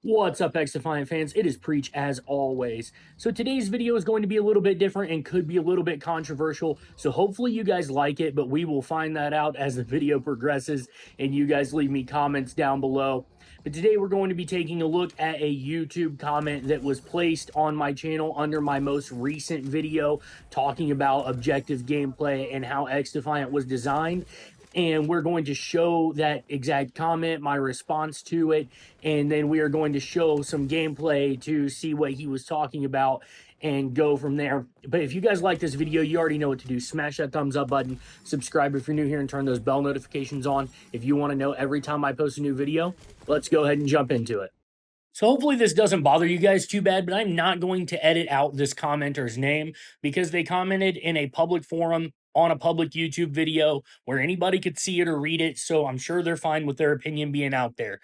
What's up, XDefiant fans? It is Preach as always. So today's video is going to be a little bit different and could be a little bit controversial. So hopefully you guys like it, but we will find that out as the video progresses and you guys leave me comments down below. But today we're going to be taking a look at a YouTube comment that was placed on my channel under my most recent video talking about objective gameplay and how XDefiant was designed. And we're going to show that exact comment, my response to it, and then we are going to show some gameplay to see what he was talking about and go from there. But if you guys like this video, you already know what to do. Smash that thumbs up button, subscribe if you're new here, and turn those bell notifications on if you want to know every time I post a new video. Let's go ahead and jump into it. So hopefully this doesn't bother you guys too bad, but I'm not going to edit out this commenter's name because they commented in a public forum on a public YouTube video where anybody could see it or read it, so I'm sure they're fine with their opinion being out there.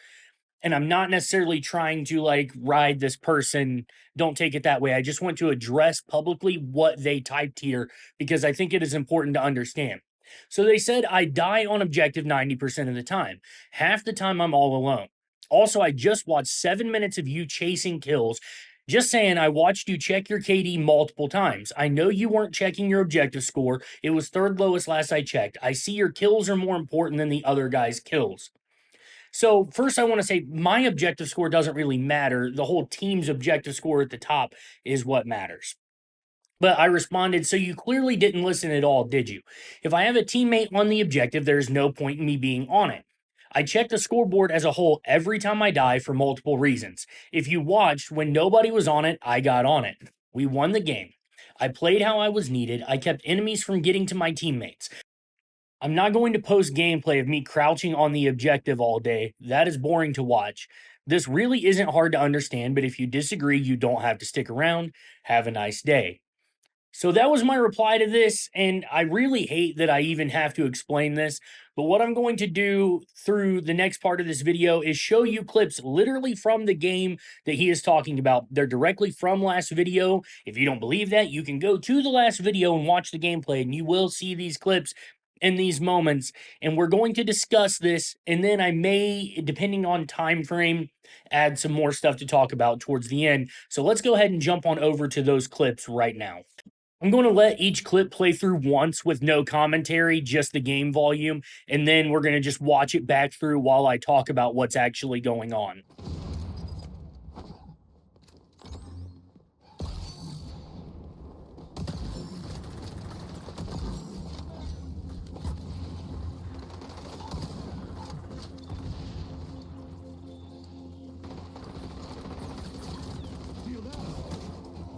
And I'm not necessarily trying to ride this person. Don't take it that way. I just want to address publicly what they typed here because I think it is important to understand. So they said, I die on objective 90% of the time. Half the time I'm all alone. Also, I just watched 7 minutes of you chasing kills. Just saying, I watched you check your KD multiple times. I know you weren't checking your objective score. It was third lowest last I checked. I see your kills are more important than the other guy's kills. So first I want to say my objective score doesn't really matter. The whole team's objective score at the top is what matters. But I responded, so you clearly didn't listen at all, did you? If I have a teammate on the objective, there's no point in me being on it. I check the scoreboard as a whole every time I die for multiple reasons. If you watched, when nobody was on it, I got on it. We won the game. I played how I was needed. I kept enemies from getting to my teammates. I'm not going to post gameplay of me crouching on the objective all day. That is boring to watch. This really isn't hard to understand, but if you disagree, you don't have to stick around. Have a nice day. So that was my reply to this, and I really hate that I even have to explain this, but what I'm going to do through the next part of this video is show you clips literally from the game that he is talking about. They're directly from last video. If you don't believe that, you can go to the last video and watch the gameplay, and you will see these clips in these moments, and we're going to discuss this, and then I may, depending on time frame, add some more stuff to talk about towards the end. So let's go ahead and jump on over to those clips right now. I'm going to let each clip play through once with no commentary, just the game volume, and then we're going to just watch it back through while I talk about what's actually going on.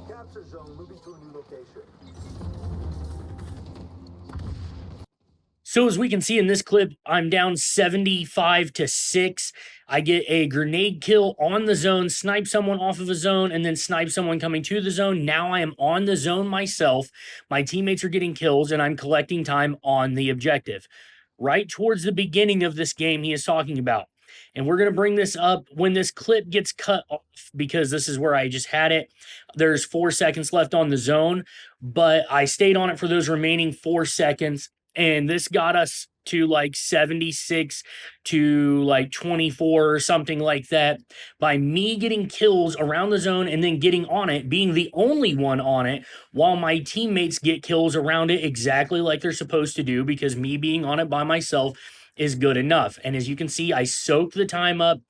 Capture zone moving to a new location. So as we can see in this clip, I'm down 75-6. I get a grenade kill on the zone, snipe someone off of a zone, and then snipe someone coming to the zone. Now I am on the zone myself. My teammates are getting kills, and I'm collecting time on the objective. Right towards the beginning of this game he is talking about. And we're going to bring this up when this clip gets cut off because this is where I just had it. There's 4 seconds left on the zone, but I stayed on it for those remaining 4 seconds. And this got us to 76 to 24 or something like that by me getting kills around the zone and then getting on it, being the only one on it, while my teammates get kills around it exactly like they're supposed to do because me being on it by myself is good enough. And as you can see, I soak the time up.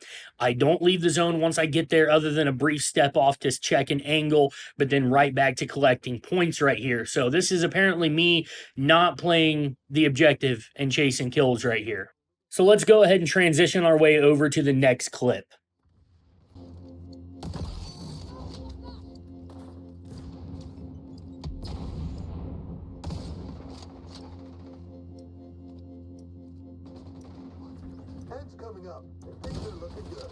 I don't leave the zone once I get there other than a brief step off to check an angle, but then right back to collecting points right here. So this is apparently me not playing the objective and chasing kills right here. So let's go ahead and transition our way over to the next clip. Heads coming up. Things are looking good.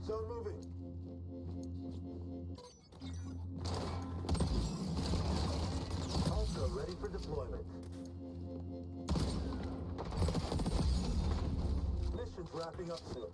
Zone moving. Also ready for deployment. Mission's wrapping up soon.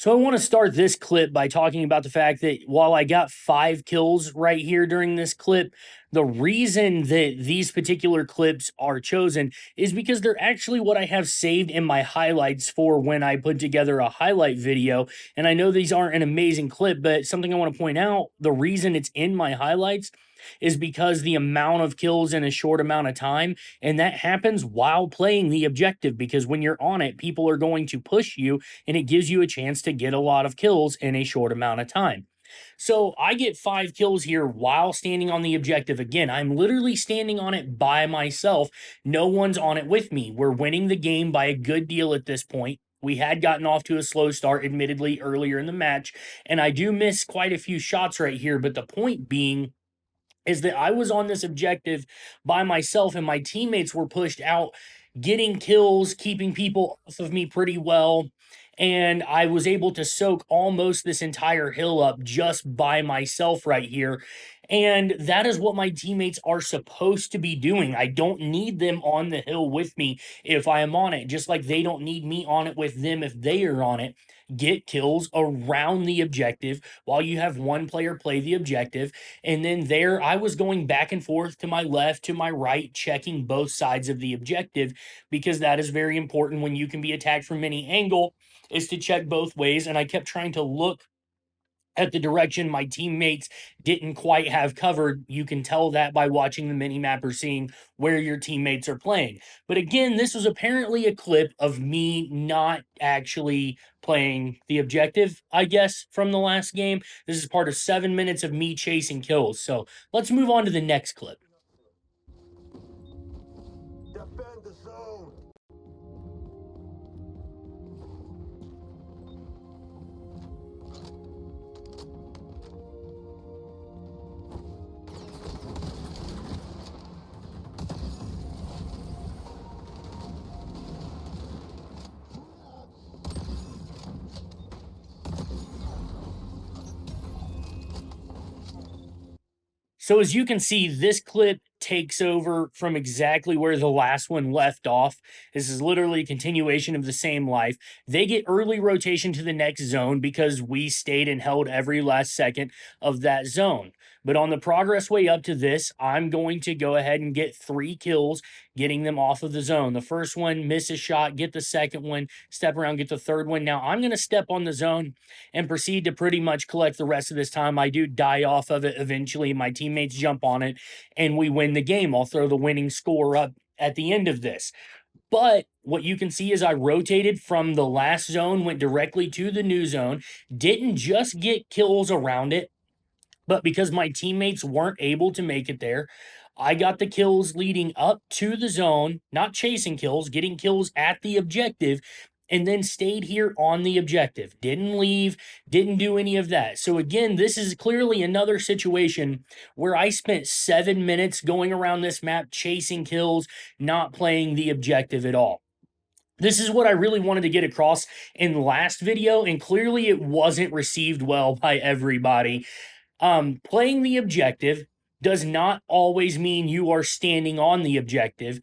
So I want to start this clip by talking about the fact that while I got 5 kills right here during this clip, the reason that these particular clips are chosen is because they're actually what I have saved in my highlights for when I put together a highlight video. And I know these aren't an amazing clip, but something I want to point out, the reason it's in my highlights is because the amount of kills in a short amount of time, and that happens while playing the objective, because when you're on it, people are going to push you and it gives you a chance to get a lot of kills in a short amount of time. So I get 5 kills here while standing on the objective. Again, I'm literally standing on it by myself. No one's on it with me. We're winning the game by a good deal at this point. We had gotten off to a slow start, admittedly, earlier in the match, and I do miss quite a few shots right here. But the point being is that I was on this objective by myself and my teammates were pushed out, getting kills, keeping people off of me pretty well. And I was able to soak almost this entire hill up just by myself right here. And that is what my teammates are supposed to be doing. I don't need them on the hill with me if I am on it, just like they don't need me on it with them if they are on it. Get kills around the objective while you have one player play the objective, and then there, I was going back and forth to my left, to my right, checking both sides of the objective, because that is very important when you can be attacked from any angle, is to check both ways. And I kept trying to look at the direction my teammates didn't quite have covered. You can tell that by watching the mini map or seeing where your teammates are playing. But again, this was apparently a clip of me not actually playing the objective, I guess, from the last game. This is part of 7 minutes of me chasing kills. So let's move on to the next clip. Defend the zone. So as you can see, this clip takes over from exactly where the last one left off. This is literally a continuation of the same life. They get early rotation to the next zone because we stayed and held every last second of that zone. But on the progress way up to this, I'm going to go ahead and get 3 kills, getting them off of the zone. The first one, miss a shot, get the second one, step around, get the third one. Now I'm going to step on the zone and proceed to pretty much collect the rest of this time. I do die off of it eventually. My teammates jump on it and we win the game. I'll throw the winning score up at the end of this. But what you can see is I rotated from the last zone, went directly to the new zone, didn't just get kills around it, but because my teammates weren't able to make it there, I got the kills leading up to the zone, not chasing kills, getting kills at the objective, and then stayed here on the objective. Didn't leave, didn't do any of that. So, again, this is clearly another situation where I spent 7 minutes going around this map chasing kills, not playing the objective at all. This is what I really wanted to get across in the last video, and clearly it wasn't received well by everybody. Playing the objective does not always mean you are standing on the objective.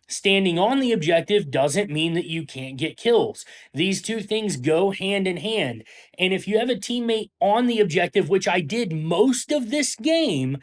Standing on the objective doesn't mean that you can't get kills. These two things go hand in hand. And if you have a teammate on the objective, which I did most of this game,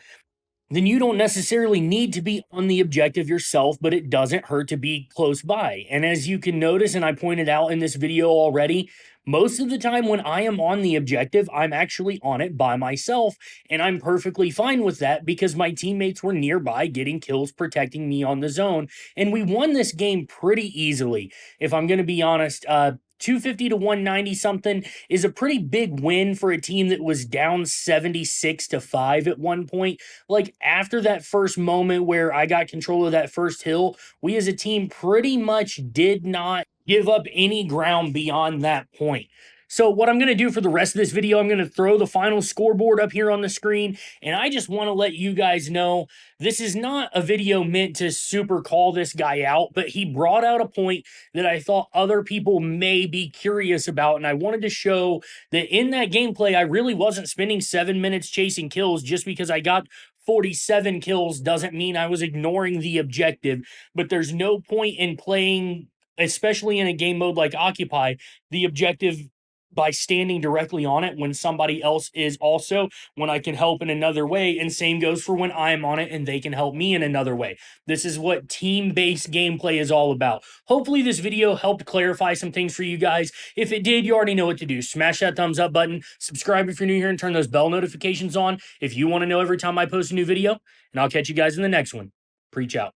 then you don't necessarily need to be on the objective yourself, but it doesn't hurt to be close by. And as you can notice, and I pointed out in this video already, most of the time when I am on the objective, I'm actually on it by myself, and I'm perfectly fine with that because my teammates were nearby getting kills, protecting me on the zone, and we won this game pretty easily. If I'm going to be honest, 250 to 190 something is a pretty big win for a team that was down 76 to 5 at one point. Like, after that first moment where I got control of that first hill, we as a team pretty much did not give up any ground beyond that point. So what I'm going to do for the rest of this video, I'm going to throw the final scoreboard up here on the screen, and I just want to let you guys know this is not a video meant to super call this guy out, but he brought out a point that I thought other people may be curious about, and I wanted to show that in that gameplay, I really wasn't spending 7 minutes chasing kills. Just because I got 47 kills doesn't mean I was ignoring the objective, but there's no point in playing, especially in a game mode like Occupy, the objective by standing directly on it when somebody else is also, when I can help in another way. And same goes for when I'm on it and they can help me in another way. This is what team-based gameplay is all about. Hopefully this video helped clarify some things for you guys. If it did, you already know what to do. Smash that thumbs up button, subscribe if you're new here, and turn those bell notifications on if you want to know every time I post a new video. And I'll catch you guys in the next one. Preach out.